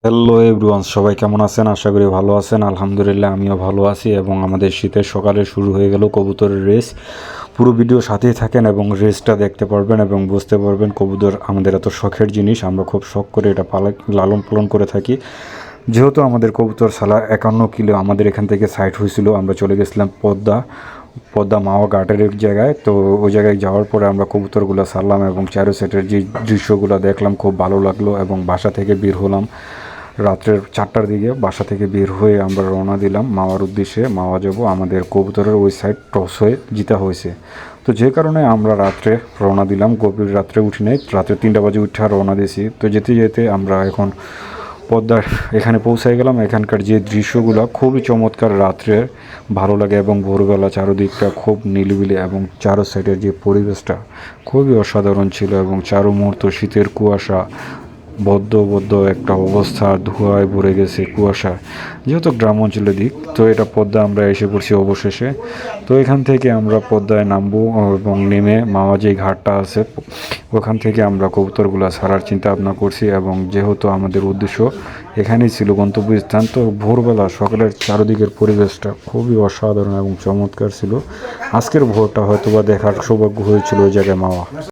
Hello everyone, সবাই কেমন আছেন? আশা করি ভালো আছেন। আলহামদুলিল্লাহ আমিও ভালো আছি। এবং আমাদের শীতের সকালে শুরু হয়ে গেল কবুতরের রেস। পুরো ভিডিও সাথেই থাকেন এবং রেসটা দেখতে পারবেন এবং বুঝতে পারবেন কবুতর আমাদের এত শখের জিনিস। আমরা খুব শখ করে এটা লালন পালন করে থাকি। যেহেতু আমাদের কবুতর সালা 51 কিলো আমাদের এখান থেকে সাইড হয়েছিল, আমরা চলে গেছিলাম পদ্মা মাওয়া ঘাটের এক জায়গায়। তো ওই জায়গায় যাওয়ার পরে আমরা কবুতরগুলো ছাড়লাম এবং চারো সেটের যে দৃশ্যগুলো দেখলাম খুব ভালো লাগলো। এবং বাসা থেকে বের হলাম রাত্রের 4টার দিকে। বাসা থেকে বের হয়ে আমরা রওনা দিলাম মাওয়ার উদ্দেশ্যে। মাওয়া যাব, আমাদের কবুতরের ওই সাইড টস হয়ে জিতা হয়েছে। তো যে কারণে আমরা রাত্রে রওনা দিলাম, গভীর রাত্রে উঠি নাই, রাত্রে 3টা বাজে উঠে রওনা দিয়েছি। তো যেতে যেতে আমরা এখন পদ্মার এখানে পৌঁছায় গেলাম। এখানকার যে দৃশ্যগুলো খুবই চমৎকার, রাত্রে ভালো লাগে এবং ভোরবেলা চারোদিকটা খুব নিলিবিলি এবং চারো সাইডের যে পরিবেশটা খুবই অসাধারণ ছিল। এবং চারো মুহূর্ত শীতের কুয়াশা, বদ্ধ একটা অবস্থা, ধোঁয়ায় ভরে গেছে কুয়াশা, যেহেতু গ্রাম অঞ্চলের দিক। তো এটা পদ্মা আমরা এসে পড়ছি অবশেষে। তো এখান থেকে আমরা পদ্মায় নামবো এবং নেমে মাওয়া যে ঘাটটা আছে ওখান থেকে আমরা কবুতরগুলো ছাড়ার চিন্তা ভাবনা করছি। এবং যেহেতু আমাদের উদ্দেশ্য এখানেই ছিল গন্তব্যস্থান, তো ভোরবেলা সকালের চারদিকের পরিবেশটা খুবই অসাধারণ এবং চমৎকার ছিল। আজকের ভোরটা হয়তো বা দেখার সৌভাগ্য হয়েছিল ওই জায়গায় মাওয়া।